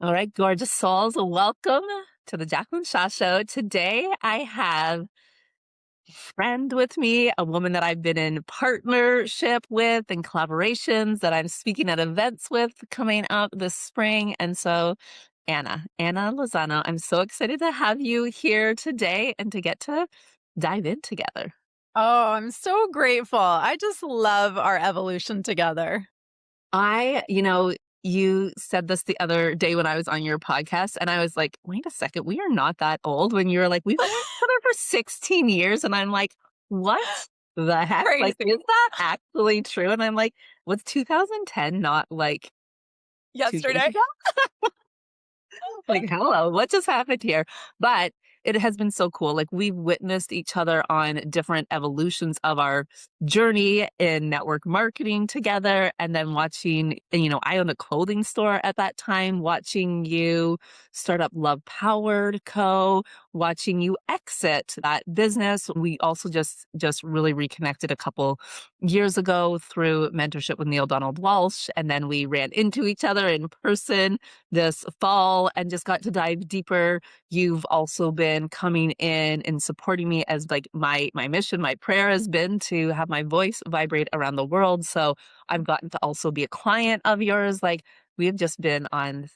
All right, gorgeous souls, welcome to the Jaclyn Show. Today, I have a friend with me, a woman that I've been in partnership with and collaborations that I'm speaking at events with coming up this spring. And so, Anna Lozano, I'm so excited to have you here today and to get to dive in together. Oh, I'm so grateful. I just love our evolution together. You said this the other day when I was on your podcast, and I was like, wait a second, we are not that old. When you were like, we've known each other for 16 years. And I'm like, what the heck? Like, Crazy. is that actually true? And I'm like, was 2010 not like 2 years Yesterday? ago? Like, hello, what just happened here? But it has been so cool. Like, we've witnessed each other on different evolutions of our journey in network marketing together. And then I owned a clothing store at that time, watching you start up Love Powered Co., watching you exit that business. We also just really reconnected a couple years ago through mentorship with Neil Donald Walsh. And then we ran into each other in person this fall and just got to dive deeper. You've also been coming in and supporting me as like my mission, my prayer has been to have my voice vibrate around the world. So I've gotten to also be a client of yours. Like we've just been on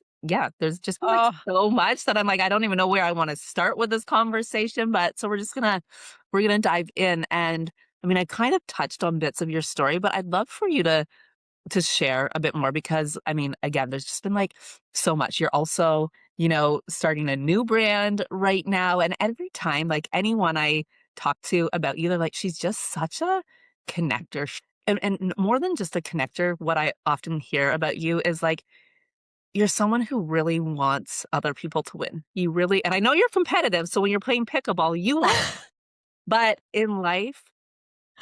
there's just been like Oh, so much that I'm like, I don't even know where I want to start with this conversation. But so we're gonna dive in. And I mean, I kind of touched on bits of your story, but I'd love for you to share a bit more because I mean, again, there's just been like so much. You're also, starting a new brand right now. And every time, like anyone I talk to about you, they're like, she's just such a connector. And more than just a connector, what I often hear about you is like, you're someone who really wants other people to win. You really, and I know you're competitive. So when you're playing pickleball, you want, but in life,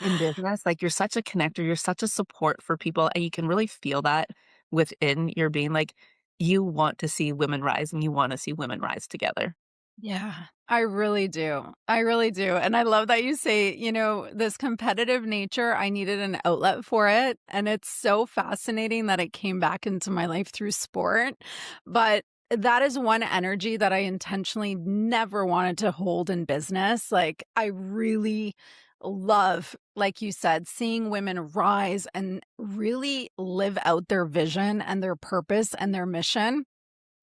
in business, like, you're such a connector, you're such a support for people, and you can really feel that within your being, like, you want to see women rise, and you wanna see women rise together. yeah, I really do. I really do. And I love that you say, this competitive nature, I needed an outlet for it. And it's so fascinating that it came back into my life through sport. But that is one energy that I intentionally never wanted to hold in business. Like, I really love, like you said, seeing women rise and really live out their vision and their purpose and their mission.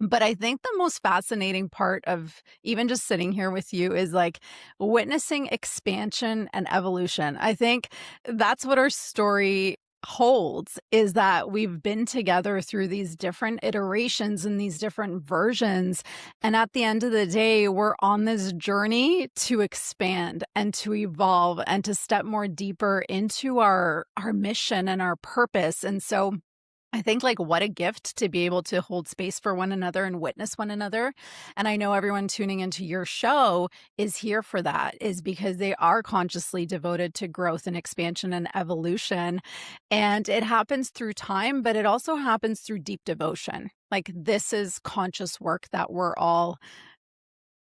But I think the most fascinating part of even just sitting here with you is like witnessing expansion and evolution. I think that's what our story holds, is that we've been together through these different iterations and these different versions. And at the end of the day, we're on this journey to expand and to evolve and to step more deeper into our mission and our purpose. And so I think, like, what a gift to be able to hold space for one another and witness one another. And I know everyone tuning into your show is here for that, is because they are consciously devoted to growth and expansion and evolution. And it happens through time, but it also happens through deep devotion. Like, this is conscious work that we're all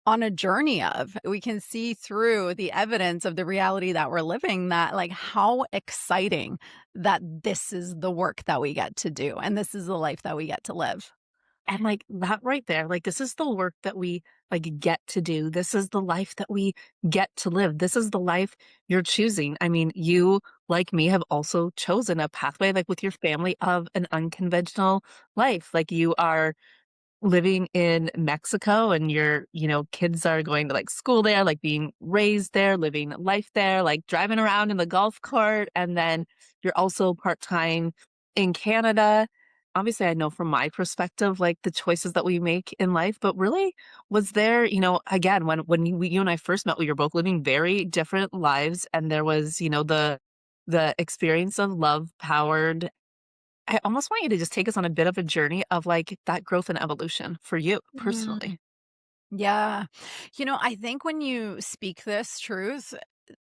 on a journey of. We can see through the evidence of the reality that we're living, that like how exciting that this is the work that we get to do and this is the life that we get to live. And, like, that right there, like, this is the work that we, like, get to do. This is the life that we get to live. This is the life you're choosing. I mean, you, like me, have also chosen a pathway, like, with your family of an unconventional life. Like, you are living in Mexico and your, kids are going to like school there, like being raised there, living life there, like driving around in the golf cart. And then you're also part-time in Canada. Obviously, I know from my perspective, like the choices that we make in life, but really was there, again, when you and I first met, we were both living very different lives. And there was, the experience of love powered. I almost want you to just take us on a bit of a journey of, like, that growth and evolution for you Mm. personally. Yeah. I think when you speak this truth,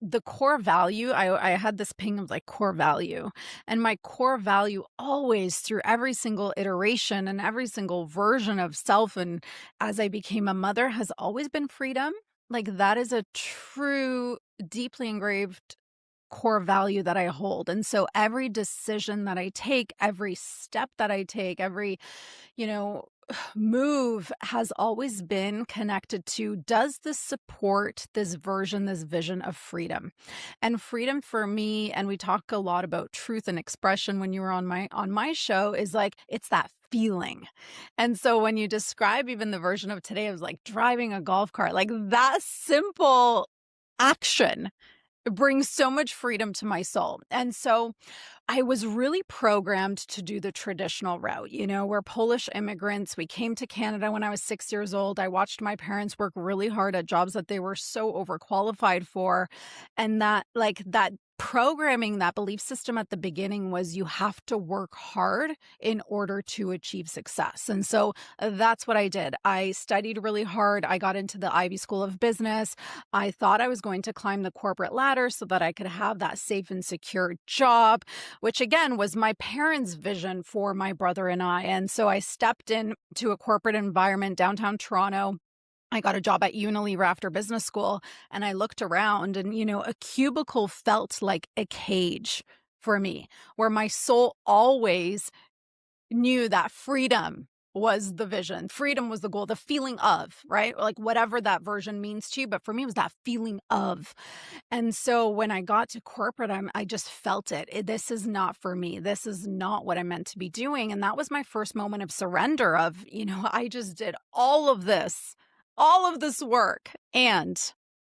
the core value, I had this ping of like core value. And my core value always through every single iteration and every single version of self and as I became a mother has always been freedom. Like that is a true, deeply engraved core value that I hold. And so every decision that I take, every step that I take, every, move has always been connected to, does this support this version, this vision of freedom? And freedom for me, and we talk a lot about truth and expression when you were on my show, is like it's that feeling. And so when you describe even the version of today, it was like driving a golf cart, like that simple action brings so much freedom to my soul. And so I was really programmed to do the traditional route. You know, we're Polish immigrants. We came to Canada when I was 6 years old. I watched my parents work really hard at jobs that they were so overqualified for. And that programming, that belief system at the beginning was you have to work hard in order to achieve success. And so that's what I did. I studied really hard. I got into the Ivy School of Business. I thought I was going to climb the corporate ladder so that I could have that safe and secure job, which again was my parents' vision for my brother and I. And so I stepped into a corporate environment downtown Toronto. I got a job at Unilever after business school, and I looked around and, a cubicle felt like a cage for me, where my soul always knew that freedom was the vision. Freedom was the goal, the feeling of, right? Like whatever that version means to you. But for me, it was that feeling of. And so when I got to corporate, I just felt it. This is not for me. This is not what I'm meant to be doing. And that was my first moment of surrender of, I just did all of this work. And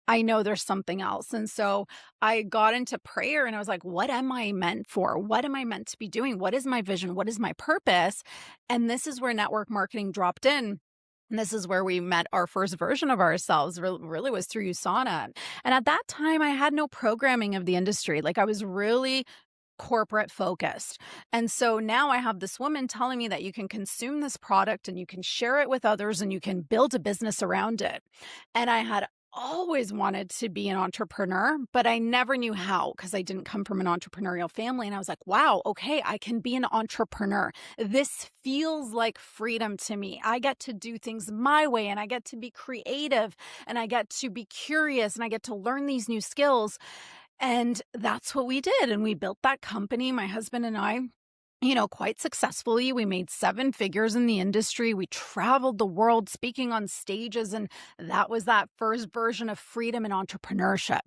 I know there's something else. And so I got into prayer and I was like, what am I meant for? What am I meant to be doing? What is my vision? What is my purpose? And this is where network marketing dropped in. And this is where we met our first version of ourselves, really was through USANA. And at that time, I had no programming of the industry. Like I was really corporate focused. And so now I have this woman telling me that you can consume this product and you can share it with others and you can build a business around it. And I had always wanted to be an entrepreneur, but I never knew how because I didn't come from an entrepreneurial family. And I was like, wow, okay, I can be an entrepreneur. This feels like freedom to me. I get to do things my way and I get to be creative and I get to be curious and I get to learn these new skills. And that's what we did. And we built that company, my husband and I, quite successfully. We made 7 figures in the industry. We traveled the world speaking on stages. And that was that first version of freedom and entrepreneurship.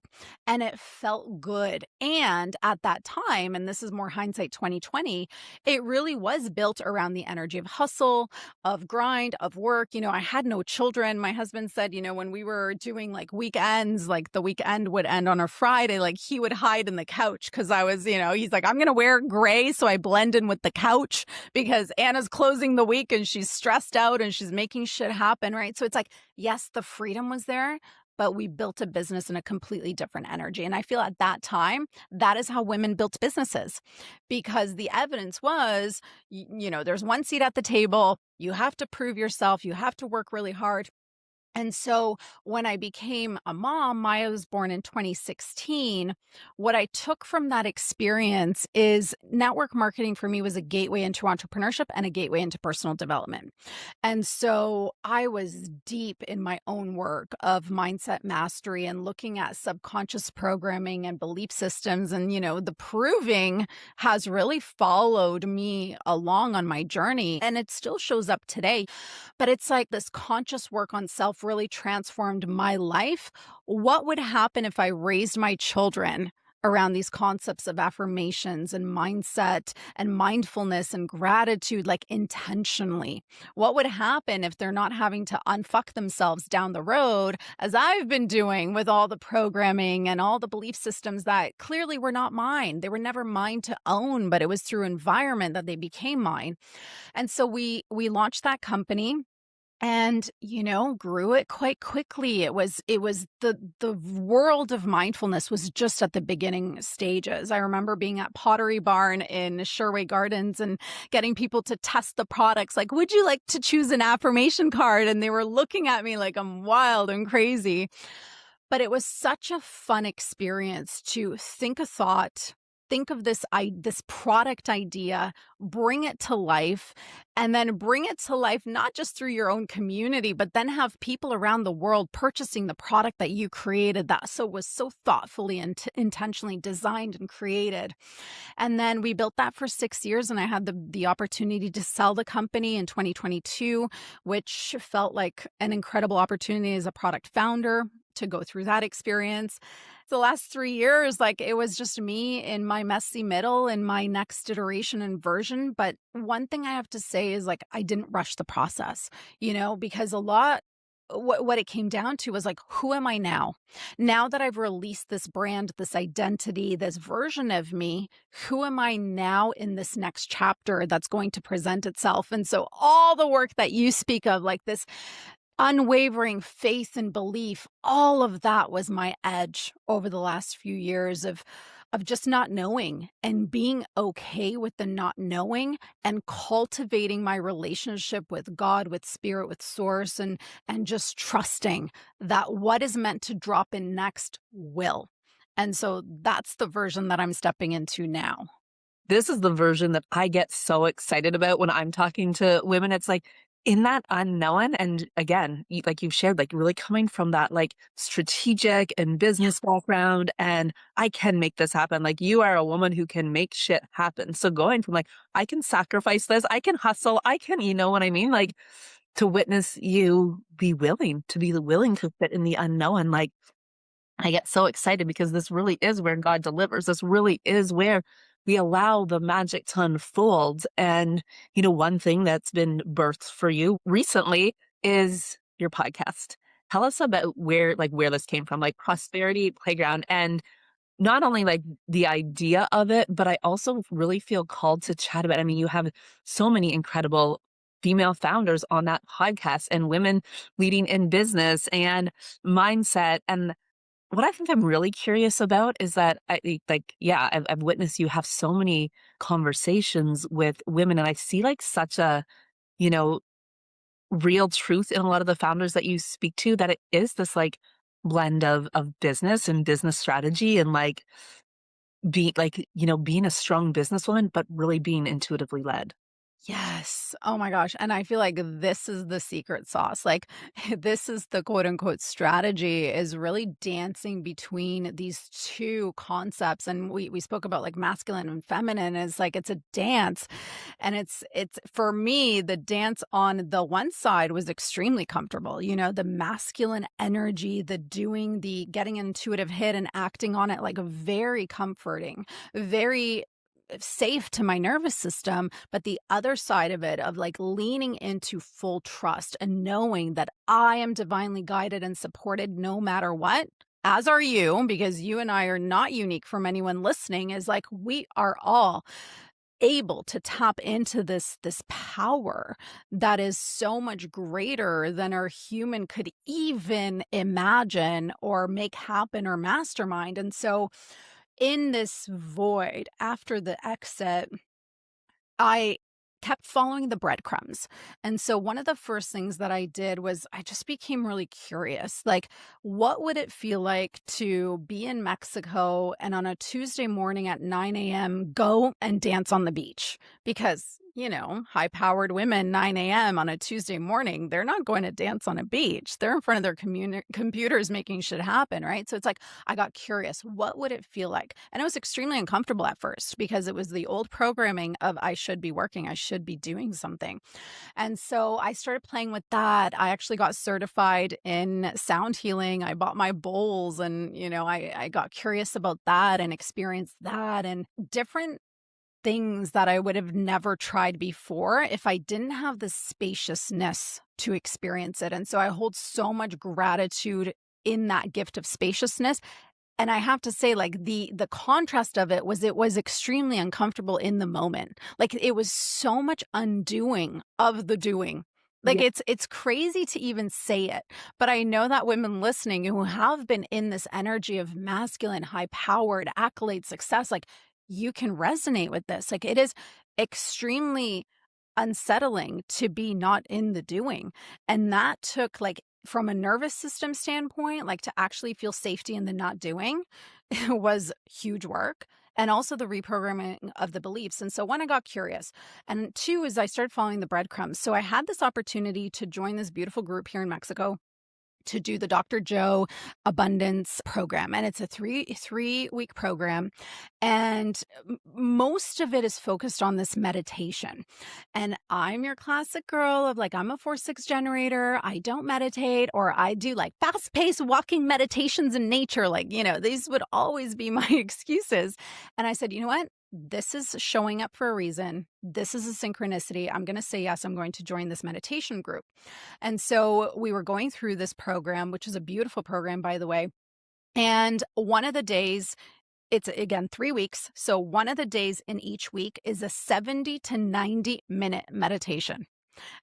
And it felt good. And at that time, and this is more hindsight 2020, it really was built around the energy of hustle, of grind, of work. I had no children. My husband said, when we were doing like weekends, like the weekend would end on a Friday, like he would hide in the couch because I was, he's like, I'm going to wear gray. So I blend in with the couch because Anna's closing the week and she's stressed out and she's making shit happen, right? So it's like, yes, the freedom was there, but we built a business in a completely different energy. And I feel at that time, that is how women built businesses because the evidence was, there's one seat at the table. You have to prove yourself. You have to work really hard. And so when I became a mom, Maya was born in 2016. What I took from that experience is network marketing for me was a gateway into entrepreneurship and a gateway into personal development. And so I was deep in my own work of mindset mastery and looking at subconscious programming and belief systems. And, the proving has really followed me along on my journey. And it still shows up today. But it's like this conscious work on self really transformed my life. What would happen if I raised my children around these concepts of affirmations and mindset and mindfulness and gratitude, like intentionally? What would happen if they're not having to unfuck themselves down the road, as I've been doing with all the programming and all the belief systems that clearly were not mine? They were never mine to own, but it was through environment that they became mine. And so we launched that company and, grew it quite quickly. It was the world of mindfulness was just at the beginning stages. I remember being at Pottery Barn in Sherway Gardens and getting people to test the products. Like, would you like to choose an affirmation card? And they were looking at me like I'm wild and crazy. But it was such a fun experience to think a thought, think of this product idea, bring it to life, and then bring it to life not just through your own community, but then have people around the world purchasing the product that you created that was so thoughtfully and intentionally designed and created. And then we built that for 6 years, and I had the opportunity to sell the company in 2022, which felt like an incredible opportunity as a product founder to go through that experience. The last 3 years, like, it was just me in my messy middle in my next iteration and version, but one thing I have to say is, like, I didn't rush the process, because a lot what it came down to was, like, who am I now? Now that I've released this brand, this identity, this version of me, who am I now in this next chapter that's going to present itself? And so all the work that you speak of, like this unwavering faith and belief, all of that was my edge over the last few years of just not knowing and being okay with the not knowing and cultivating my relationship with God, with spirit, with source, and just trusting that what is meant to drop in next will. And so that's the version that I'm stepping into now. This is the version that I get so excited about when I'm talking to women. It's like in that unknown. And again, like you've shared, like really coming from that like strategic and business background, and I can make this happen. Like you are a woman who can make shit happen. So going from like, I can sacrifice this, I can hustle, I can, you know what I mean? Like to witness you be willing to fit in the unknown. Like I get so excited because this really is where God delivers. This really is where we allow the magic to unfold. And, one thing that's been birthed for you recently is your podcast. Tell us about where this came from, like Prosperity Playground. And not only like the idea of it, but I also really feel called to chat about. I mean, you have so many incredible female founders on that podcast and women leading in business and mindset. And what I think I'm really curious about is that I've witnessed you have so many conversations with women, and I see like such a, you know, real truth in a lot of the founders that you speak to, that it is this like blend of business and business strategy and like being a strong businesswoman, but really being intuitively led. Yes. Oh my gosh. And I feel like this is the secret sauce. Like, this is the quote unquote strategy, is really dancing between these two concepts. And we spoke about like masculine and feminine, is like it's a dance. And it's for me, the dance on the one side was extremely comfortable. The masculine energy, the doing, the getting intuitive hit and acting on it, like very comforting, very safe to my nervous system. But the other side of it, of like leaning into full trust and knowing that I am divinely guided and supported no matter what, as are you, because you and I are not unique from anyone listening, is like we are all able to tap into this power that is so much greater than our human could even imagine or make happen or mastermind. And so in this void after the exit, I kept following the breadcrumbs. And so one of the first things that I did was I just became really curious. Like, what would it feel like to be in Mexico and on a Tuesday morning at 9 a.m. go and dance on the beach? Because, high powered women, 9 a.m. on a Tuesday morning, they're not going to dance on a beach. They're in front of their computers making shit happen, right? So it's like, I got curious. What would it feel like? And it was extremely uncomfortable at first because it was the old programming of I should be working, I should be doing something. And so I started playing with that. I actually got certified in sound healing. I bought my bowls and, I got curious about that and experienced that and different things that I would have never tried before if I didn't have the spaciousness to experience it. And so I hold so much gratitude in that gift of spaciousness. And I have to say, like, the contrast of it was extremely uncomfortable in the moment. Like, it was so much undoing of the doing. Like, Yeah. it's crazy to even say it, but I know that women listening who have been in this energy of masculine, high-powered, accolade success, like, you can resonate with this. Like, it is extremely unsettling to be not in the doing. And that took, like, from a nervous system standpoint, like to actually feel safety in the not doing was huge work. and also the reprogramming of the beliefs. And so, one, I got curious. And two, is I started following the breadcrumbs. So, I had this opportunity to join this beautiful group here in Mexico to do the Dr. Joe Abundance program. And it's a three week program. And most of it is focused on this meditation. And I'm your classic girl of like, I'm a 4-6 generator. I don't meditate, or I do like fast paced walking meditations in nature. Like, these would always be my excuses. And I said, you know what? This is showing up for a reason. This is a synchronicity. I'm going to say yes. I'm going to join this meditation group. And so we were going through this program, which is a beautiful program, by the way. And one of the days, it's again 3 weeks. So one of the days in each week is a 70 to 90-minute meditation.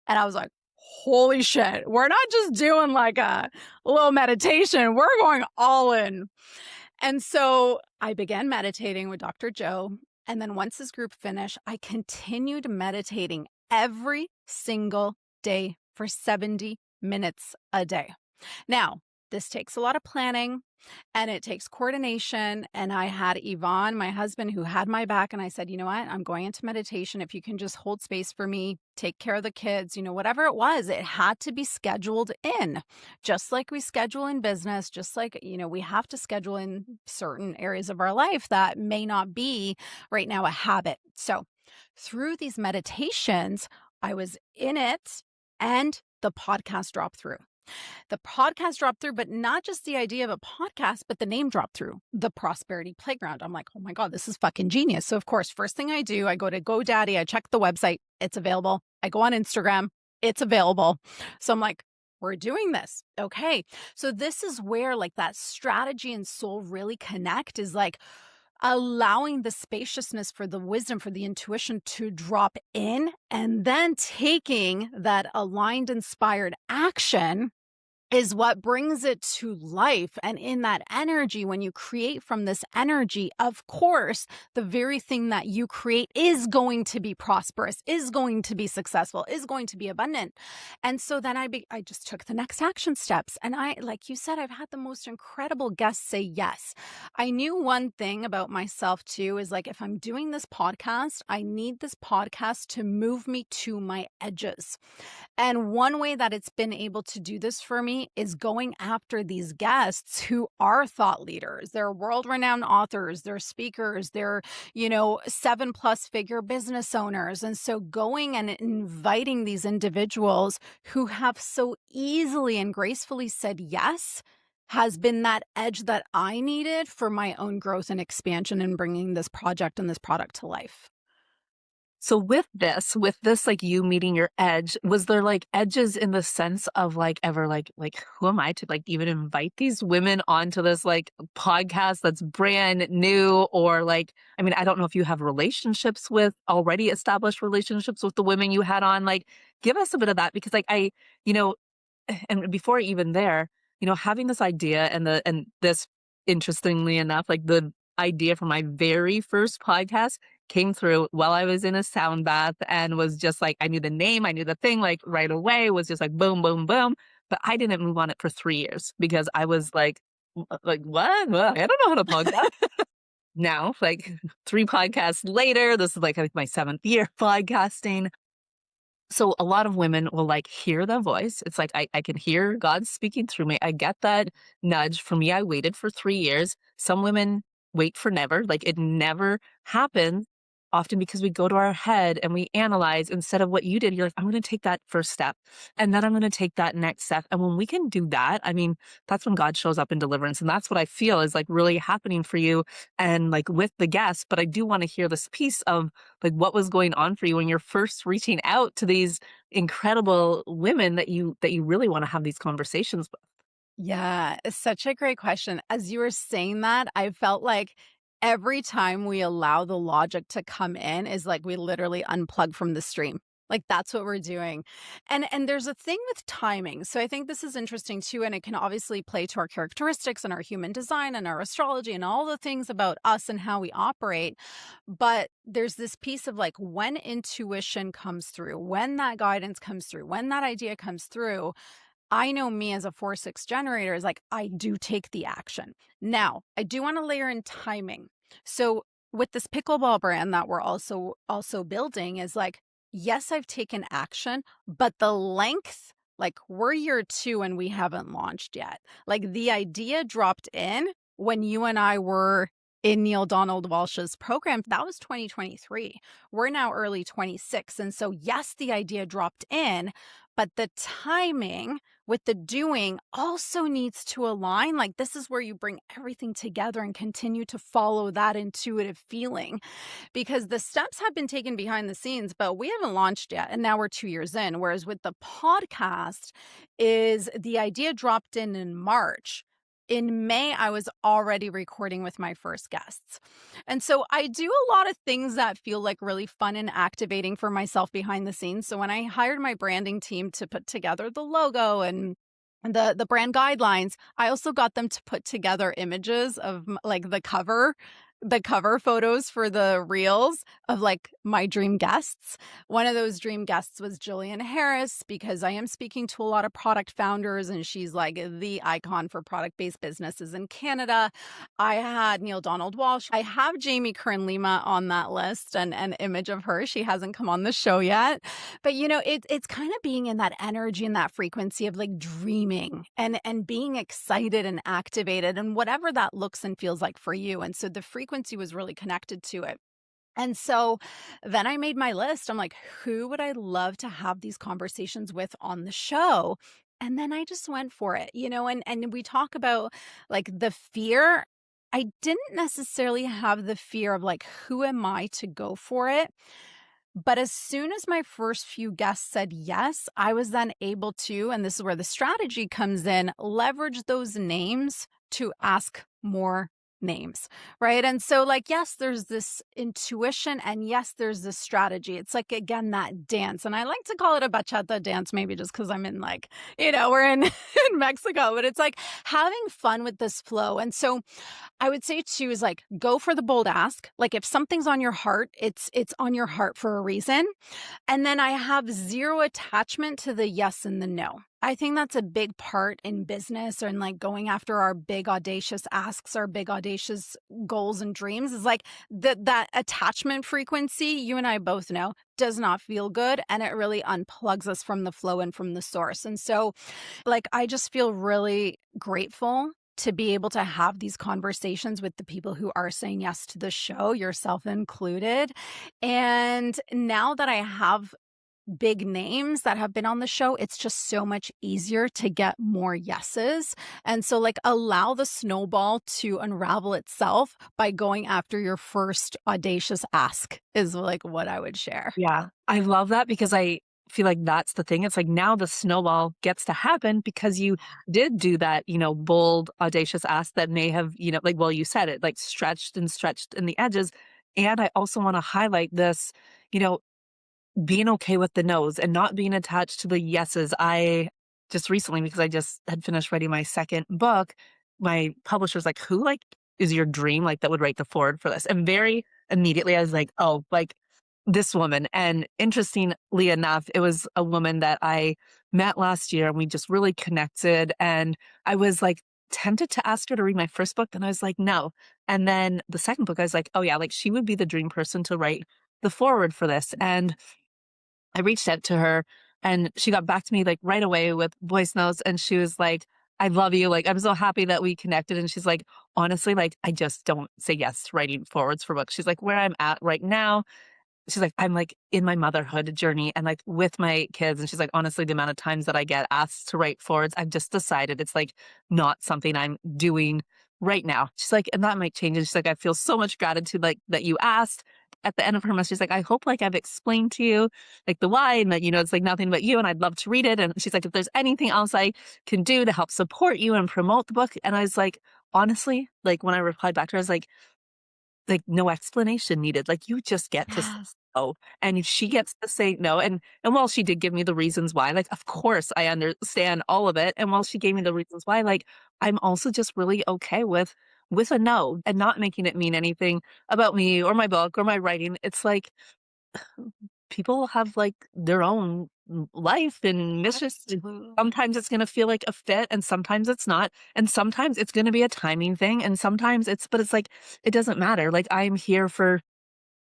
And I was like, holy shit, we're not just doing like a little meditation, we're going all in. And so I began meditating with Dr. Joe. And then once this group finished, I continued meditating every single day for 70 minutes a day. Now, this takes a lot of planning and it takes coordination. And I had Yvonne, my husband, who had my back. And I said, you know what? I'm going into meditation. If you can just hold space for me, take care of the kids, whatever it was, it had to be scheduled in, just like we schedule in business, just like, we have to schedule in certain areas of our life that may not be right now a habit. So through these meditations, I was in it and the podcast dropped through. The podcast dropped through, but not just the idea of a podcast, but the name dropped through, the Prosperity Playground. I'm like, oh my God, this is fucking genius. So of course, first thing I do, I go to GoDaddy, I check the website, it's available. I go on Instagram, it's available. So I'm like, we're doing this. Okay. So this is where like that strategy and soul really connect, is like allowing the spaciousness for the wisdom, for the intuition to drop in, and then taking that aligned, inspired action is what brings it to life. And in that energy, when you create from this energy, of course, the very thing that you create is going to be prosperous, is going to be successful, is going to be abundant. And so then I just took the next action steps. And like you said, I've had the most incredible guests say yes. I knew one thing about myself too, is like, if I'm doing this podcast, I need this podcast to move me to my edges. And one way that it's been able to do this for me is going after these guests who are thought leaders. They're world-renowned authors, they're speakers, they're, 7+ figure business owners. And so going and inviting these individuals who have so easily and gracefully said yes has been that edge that I needed for my own growth and expansion in bringing this project and this product to life. So with this, like you meeting your edge, was there like edges in the sense of like ever like who am I to like even invite these women onto this like podcast that's brand new? Or like, I mean, I don't know if you have relationships with already established relationships with the women you had on. Like, give us a bit of that, because like you know, and before even there, having this idea and this, interestingly enough, like the idea for my very first podcast came through while I was in a sound bath, and was just like, I knew the name, I knew the thing like right away, was just like boom, boom, boom. But I didn't move on it for 3 years because I was like, what? Well, I don't know how to podcast. Now, like 3 podcasts later, this is like my 7th year podcasting. So a lot of women will like hear the voice. It's like, I can hear God speaking through me. I get that nudge. For me, I waited for 3 years. Some women wait for never. Like it never happens, often because we go to our head and we analyze instead of what you did. You're like, I'm going to take that first step, and then I'm going to take that next step. And when we can do that, I mean, that's when God shows up in deliverance. And that's what I feel is like really happening for you and like with the guests. But I do want to hear this piece of like what was going on for you when you're first reaching out to these incredible women that you really want to have these conversations with. Yeah, it's such a great question. As you were saying that, I felt like every time we allow the logic to come in is like we literally unplug from the stream. Like that's what we're doing. And there's a thing with timing. So I think this is interesting too, and it can obviously play to our characteristics and our human design and our astrology and all the things about us and how we operate. But there's this piece of like when intuition comes through, when that guidance comes through, when that idea comes through, I know me as a 4-6 generator is like, I do take the action. Now, I do want to layer in timing. So with this pickleball brand that we're also building is like, yes, I've taken action, but the length, like we're year 2 and we haven't launched yet. Like the idea dropped in when you and I were in Neil Donald Walsh's program. That was 2023. We're now early 26. And so yes, the idea dropped in, but the timing with the doing also needs to align. Like this is where you bring everything together and continue to follow that intuitive feeling, because the steps have been taken behind the scenes, but we haven't launched yet. And now we're 2 years in. Whereas with the podcast, is the idea dropped in March. In May, I was already recording with my first guests. And so I do a lot of things that feel like really fun and activating for myself behind the scenes. So when I hired my branding team to put together the logo and the brand guidelines, I also got them to put together images of like the cover photos for the reels of like my dream guests. One of those dream guests was Jillian Harris, because I am speaking to a lot of product founders and she's like the icon for product-based businesses in Canada. I had Neil Donald Walsh. I have Jamie Kern Lima on that list and an image of her. She hasn't come on the show yet. But it's kind of being in that energy and that frequency of like dreaming and being excited and activated and whatever that looks and feels like for you. And so the frequency was really connected to it. And so then I made my list. I'm like, who would I love to have these conversations with on the show? And then I just went for it, and we talk about like the fear. I didn't necessarily have the fear of like, who am I to go for it? But as soon as my first few guests said yes, I was then able to, and this is where the strategy comes in, leverage those names to ask more names, right? And so, like, yes, there's this intuition, and yes, there's this strategy. It's like, again, that dance. And I like to call it a bachata dance, maybe just because I'm in, like, we're in, in Mexico, but it's like having fun with this flow. And so, I would say too is like go for the bold ask. Like if something's on your heart, it's on your heart for a reason. And then I have zero attachment to the yes and the no. I think that's a big part in business or in like going after our big audacious asks, our big audacious goals and dreams is like that attachment frequency, you and I both know, does not feel good, and it really unplugs us from the flow and from the source. And so like I just feel really grateful to be able to have these conversations with the people who are saying yes to the show, yourself included. And now that I have big names that have been on the show, it's just so much easier to get more yeses. And so, like, allow the snowball to unravel itself by going after your first audacious ask, is like what I would share. Yeah, I love that because I feel like that's the thing. It's like now the snowball gets to happen because you did do that, bold, audacious ask that may have, like, well, you said it, like stretched and stretched in the edges. And I also want to highlight this, you know, being okay with the no's and not being attached to the yeses. I just recently, because I just had finished writing my second book, my publisher's like, who like is your dream like that would write the forward for this? And very immediately I was like, oh, like this woman. And interestingly enough, it was a woman that I met last year and we just really connected. And I was like tempted to ask her to read my first book. And I was like, no. And then the second book, I was like, oh yeah, like she would be the dream person to write the forward for this. And I reached out to her and she got back to me like right away with voice notes. And she was like, I love you. Like, I'm so happy that we connected. And she's like, honestly, like, I just don't say yes to writing forwards for books. She's like, where I'm at right now, she's like, I'm like in my motherhood journey and like with my kids. And she's like, honestly, the amount of times that I get asked to write forwards, I've just decided it's like not something I'm doing right now. She's like, and that might change. And she's like, I feel so much gratitude like that you asked. At the end of her message, she's like, I hope like I've explained to you like the why and that, it's like nothing but you and I'd love to read it. And she's like, if there's anything else I can do to help support you and promote the book. And I was like, honestly, like when I replied back to her, I was like no explanation needed. Like you just get to say Yes. no, and she gets to say no. And while she did give me the reasons why, like of course I understand all of it. And while she gave me the reasons why, like I'm also just really okay with a no and not making it mean anything about me or my book or my writing. It's like people have like their own life, and it's just Absolutely. sometimes it's going to feel like a fit and sometimes it's not. And sometimes it's going to be a timing thing. And sometimes but it's like, it doesn't matter. Like I'm here for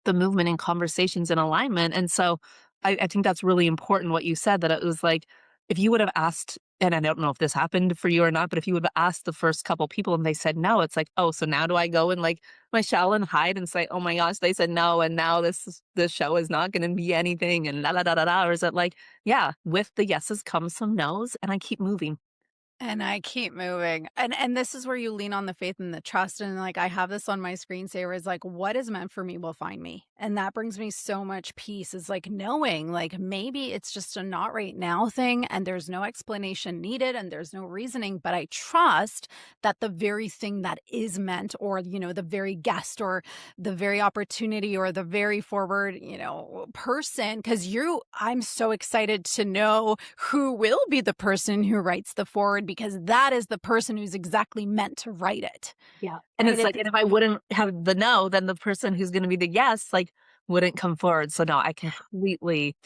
the movement and conversations and alignment. And so I think that's really important what you said, that it was like, if you would have asked, and I don't know if this happened for you or not, but if you would have asked the first couple people and they said no, it's like, oh, so now do I go in like my shell and hide and say, oh my gosh, they said no, and now this show is not going to be anything, and da da da da da? Or is it like, yeah, with the yeses comes some nos, and I keep moving. And I keep moving. And this is where you lean on the faith and the trust, and, like, I have this on my screensaver, is like, "What is meant for me will find me." And that brings me so much peace, is, like, knowing, like, maybe it's just a not right now thing, and there's no explanation needed, and there's no reasoning, but I trust that the very thing that is meant, or, the very guest, or the very opportunity, or the very forward, person, because I'm so excited to know who will be the person who writes the forward, because that is the person who's exactly meant to write it. Yeah. And Right? it's like, and if I wouldn't have the no, then the person who's going to be the yes, like, wouldn't come forward. So no, I completely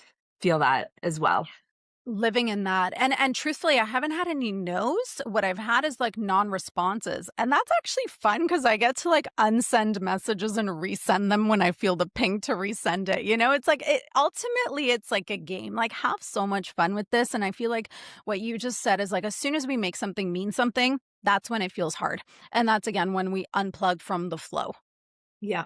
feel that as well. Living in that. And truthfully, I haven't had any no's. What I've had is like non-responses. And that's actually fun because I get to like unsend messages and resend them when I feel the ping to resend it. It's like ultimately it's like a game. Like, have so much fun with this. And I feel like what you just said is like, as soon as we make something mean something, that's when it feels hard. And that's again when we unplug from the flow. Yeah.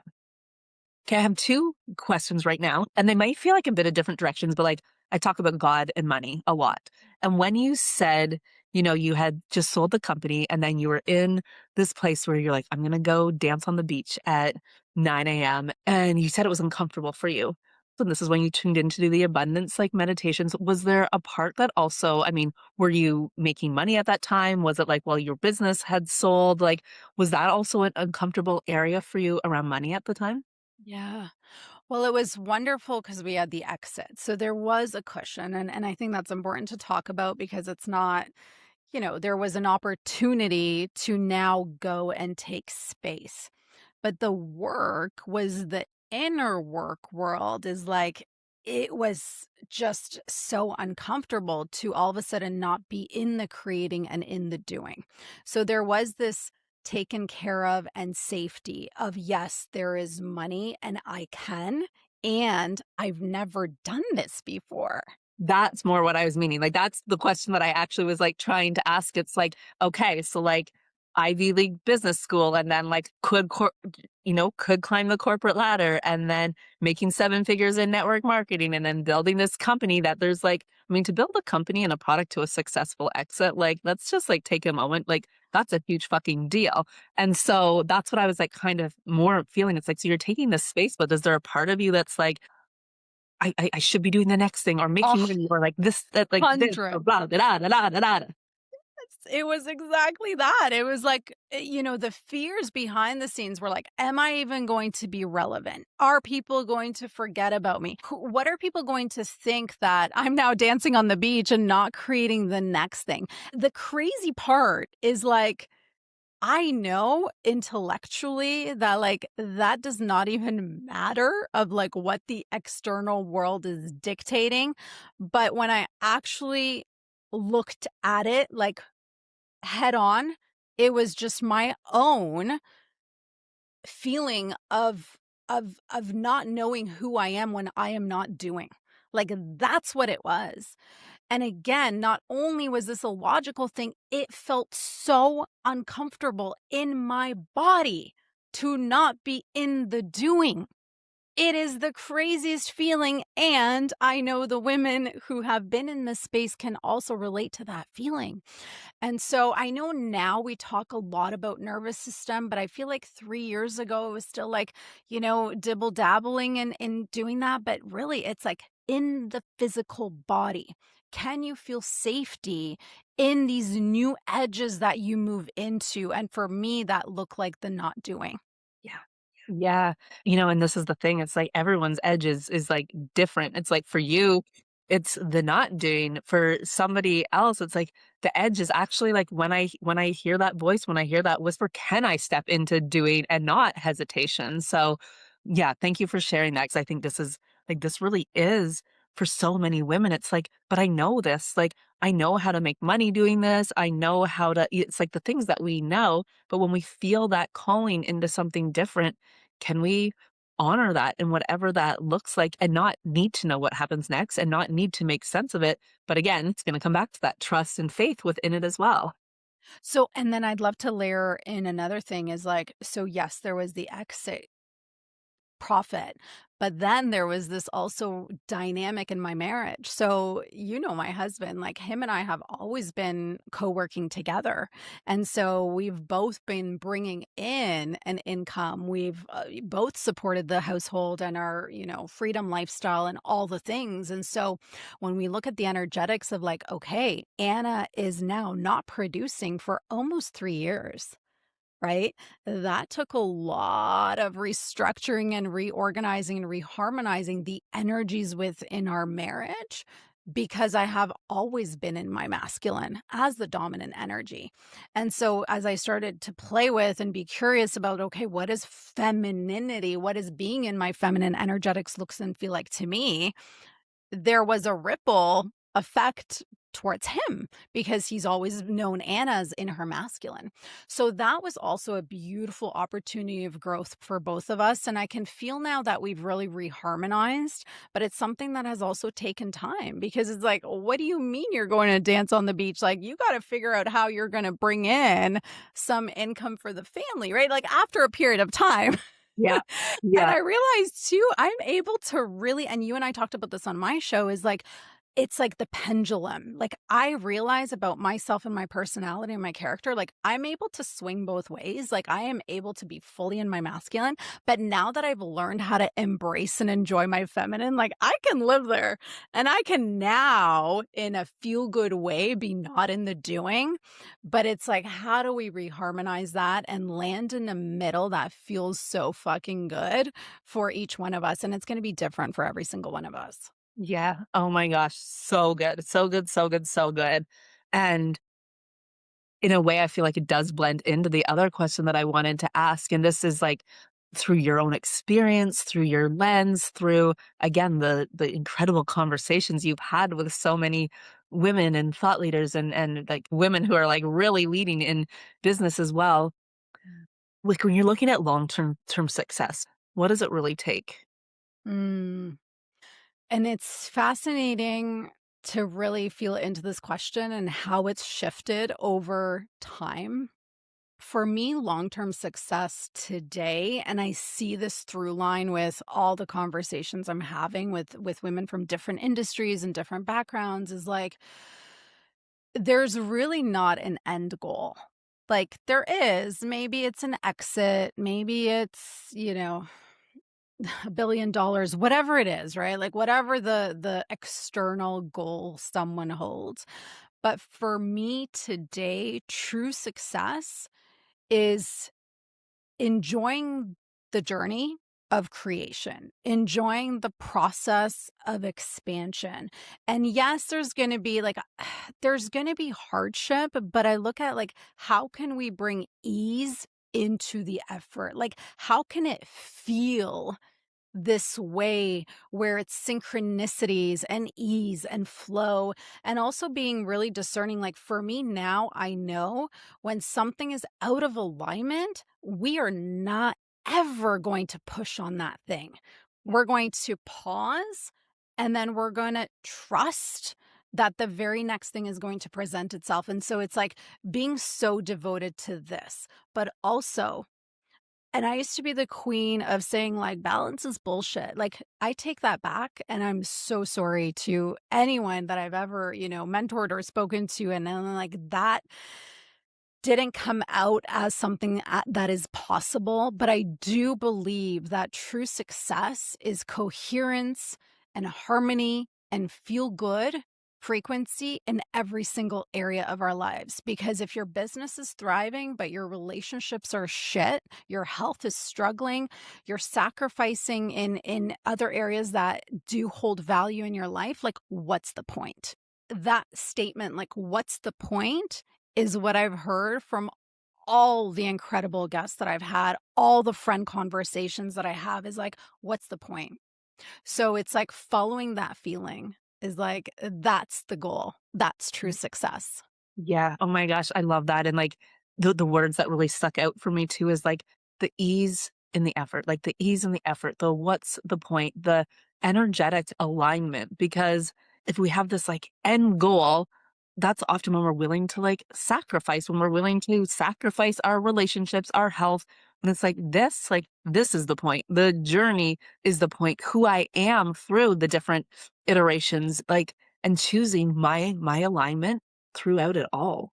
Okay, I have two questions right now, and they might feel like a bit of different directions, but like I talk about God and money a lot. And when you said, you had just sold the company and then you were in this place where you're like, I'm going to go dance on the beach at 9 a.m. And you said it was uncomfortable for you. So this is when you tuned in to do the abundance like meditations. Was there a part that also, I mean, were you making money at that time? Was it like, well, your business had sold? Like, was that also an uncomfortable area for you around money at the time? Yeah. Well, it was wonderful because we had the exit. So there was a cushion. And I think that's important to talk about because it's not, there was an opportunity to now go and take space. But the work was the inner work world, is like, it was just so uncomfortable to all of a sudden not be in the creating and in the doing. So there was this taken care of and safety of, yes, there is money and I can, and I've never done this before. That's more what I was meaning. Like, that's the question that I actually was like trying to ask. It's like, okay, so like Ivy League business school, and then like could climb the corporate ladder, and then making seven figures in network marketing, and then building this company that there's like, I mean, to build a company and a product to a successful exit, like, let's just like take a moment. Like, that's a huge fucking deal. And so that's what I was like kind of more feeling. It's like, so you're taking this space, but is there a part of you that's like, I should be doing the next thing or making Oh, money or like this, that, like this, or 100. blah, da, da, da, da, da, da. It was exactly that. It was like, the fears behind the scenes were like, am I even going to be relevant? Are people going to forget about me? What are people going to think that I'm now dancing on the beach and not creating the next thing? The crazy part is like, I know intellectually that like that does not even matter of like what the external world is dictating. But when I actually looked at it like head on, it was just my own feeling of not knowing who I am when I am not doing. Like, that's what it was. And again, not only was this a logical thing, it felt so uncomfortable in my body to not be in the doing. It is the craziest feeling, and I know the women who have been in this space can also relate to that feeling. And so I know now we talk a lot about nervous system, but I feel like 3 years ago it was still like, dibble dabbling in doing that, but really it's like in the physical body. Can you feel safety in these new edges that you move into? And for me, that looked like the not doing. Yeah. Yeah. And this is the thing. It's like everyone's edge is like different. It's like for you, it's the not doing. For somebody else, it's like the edge is actually like when I hear that voice, when I hear that whisper, can I step into doing and not hesitation? So yeah, thank you for sharing that. Cause I think this is like this really is for so many women, it's like, but I know this. Like, I know how to make money doing this. I know how to, it's like the things that we know. But when we feel that calling into something different, can we honor that and whatever that looks like and not need to know what happens next and not need to make sense of it? But again, it's going to come back to that trust and faith within it as well. So, and then I'd love to layer in another thing is like, so yes, there was the exit profit. But then there was this also dynamic in my marriage. So, you know, my husband, like him and I have always been co working together. And so we've both been bringing in an income. We've both supported the household and our, you know, freedom lifestyle and all the things. And so when we look at the energetics of like, okay, Anna is now not producing for almost 3 years. Right? That took a lot of restructuring and reorganizing and reharmonizing the energies within our marriage because I have always been in my masculine as the dominant energy. And so as I started to play with and be curious about, okay, what is femininity? What is being in my feminine energetics looks and feel like to me? There was a ripple effect towards him because he's always known Anna's in her masculine. So that was also a beautiful opportunity of growth for both of us. And I can feel now that we've really reharmonized, but it's something that has also taken time because it's like, what do you mean you're going to dance on the beach? Like, you got to figure out how you're going to bring in some income for the family, right? Like, after a period of time. Yeah. And Yeah. I realized too, I'm able to really, and you and I talked about this on my show, is like, it's like the pendulum. Like, I realize about myself and my personality and my character, like, I'm able to swing both ways. Like, I am able to be fully in my masculine. But now that I've learned how to embrace and enjoy my feminine, like, I can live there and I can now, in a feel good way, be not in the doing. But it's like, how do we reharmonize that and land in the middle that feels so fucking good for each one of us? And it's going to be different for every single one of us. Yeah. Oh my gosh. So good. So good. So good. So good. And in a way, I feel like it does blend into the other question that I wanted to ask. And this is like through your own experience, through your lens, through again the incredible conversations you've had with so many women and thought leaders and like women who are like really leading in business as well. Like when you're looking at long term success, what does it really take? Mm. And it's fascinating to really feel into this question and how it's shifted over time. For me, long term success today, and I see this through line with all the conversations I'm having with women from different industries and different backgrounds, is like there's really not an end goal. Like, there is, maybe it's an exit, maybe it's, you know, $1 billion, whatever it is, right? Like, whatever the external goal someone holds. But for me today, true success is enjoying the journey of creation, enjoying the process of expansion. And yes, there's going to be like, there's going to be hardship, but I look at like, how can we bring ease into the effort? Like, how can it feel this way where it's synchronicities and ease and flow, and also being really discerning? Like, for me now, I know when something is out of alignment, we are not ever going to push on that thing. We're going to pause, and then we're going to trust that the very next thing is going to present itself. And so it's like being so devoted to this, but also, and I used to be the queen of saying, like, balance is bullshit. Like, I take that back, and I'm so sorry to anyone that I've ever, you know, mentored or spoken to. And then, like, that didn't come out as something that is possible. But I do believe that true success is coherence and harmony and feel good frequency in every single area of our lives. Because if your business is thriving, but your relationships are shit, your health is struggling, you're sacrificing in other areas that do hold value in your life, like, what's the point? That statement, like, what's the point, is what I've heard from all the incredible guests that I've had, all the friend conversations that I have, is like, what's the point? So it's like following that feeling is like, that's the goal. That's true success. Yeah. Oh my gosh, I love that. And like the words that really stuck out for me too is like the ease in the effort, like the ease in the effort, the what's the point, the energetic alignment. Because if we have this like end goal, that's often when we're willing to like sacrifice, when we're willing to sacrifice our relationships, our health. And it's like this is the point. The journey is the point. Who I am through the different iterations, like and choosing my alignment throughout it all.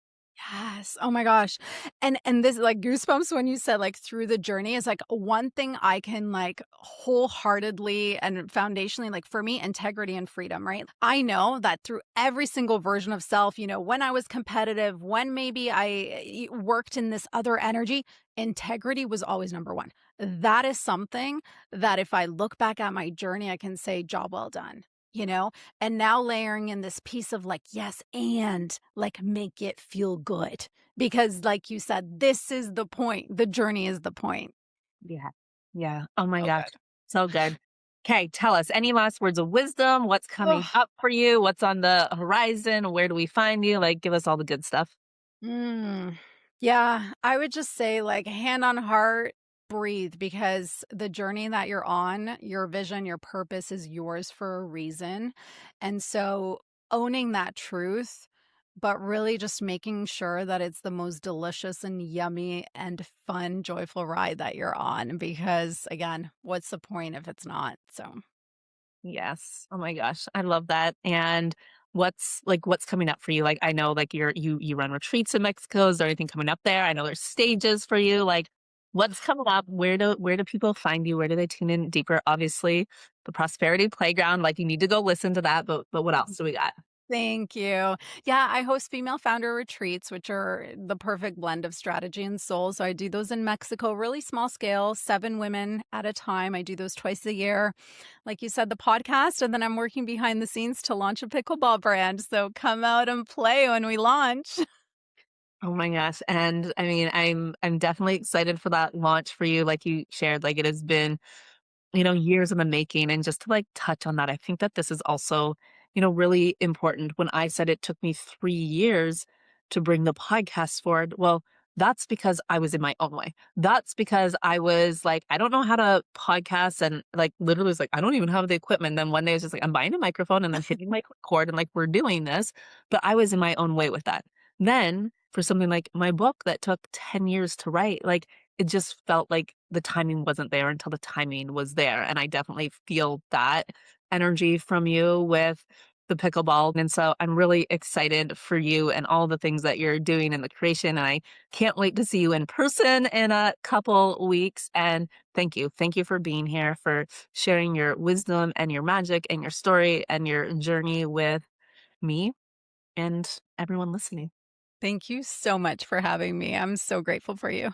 Yes. Oh my gosh. And this like goosebumps when you said like through the journey is like one thing I can like wholeheartedly and foundationally like for me integrity and freedom, right? I know that through every single version of self, when I was competitive, when maybe I worked in this other energy, integrity was always number 1. That is something that if I look back at my journey I can say job well done. You know, and now layering in this piece of like, yes, and like make it feel good. Because, like you said, this is the point. The journey is the point. Yeah. Yeah. Oh my So gosh. good. So good. Okay, tell us any last words of wisdom? What's coming Oh, up for you? What's on the horizon? Where do we find you? Like, give us all the good stuff. mm. Yeah, I would just say, like, hand on heart, breathe because the journey that you're on, your vision, your purpose is yours for a reason. And so owning that truth, but really just making sure that it's the most delicious and yummy and fun, joyful ride that you're on. Because again, what's the point if it's not? So. Yes. Oh my gosh. I love that. And what's coming up for you? Like I know like you run retreats in Mexico. Is there anything coming up there? I know there's stages for you. Like what's coming up? Where do people find you? Where do they tune in deeper? Obviously, the prosperity playground, like you need to go listen to that. But what else do we got? Thank you. Yeah, I host female founder retreats, which are the perfect blend of strategy and soul. So I do those in Mexico, really small scale, 7 women at a time. I do those twice a year. Like you said, the podcast, and then I'm working behind the scenes to launch a pickleball brand. So come out and play when we launch. Oh my gosh. And I mean, I'm definitely excited for that launch for you. Like you shared, like it has been years in the making. And just to like touch on that, I think that this is also, really important. When I said it took me 3 years to bring the podcast forward, well, that's because I was in my own way. That's because I was like, I don't know how to podcast and like literally was like, I don't even have the equipment. Then one day I was just like, I'm buying a microphone and then hitting my record and like we're doing this. But I was in my own way with that. Then for something like my book that took 10 years to write, like it just felt like the timing wasn't there until the timing was there, and I definitely feel that energy from you with the pickleball, and so I'm really excited for you and all the things that you're doing in the creation, and I can't wait to see you in person in a couple weeks, and thank you. Thank you for being here, for sharing your wisdom and your magic and your story and your journey with me and everyone listening. Thank you so much for having me. I'm so grateful for you.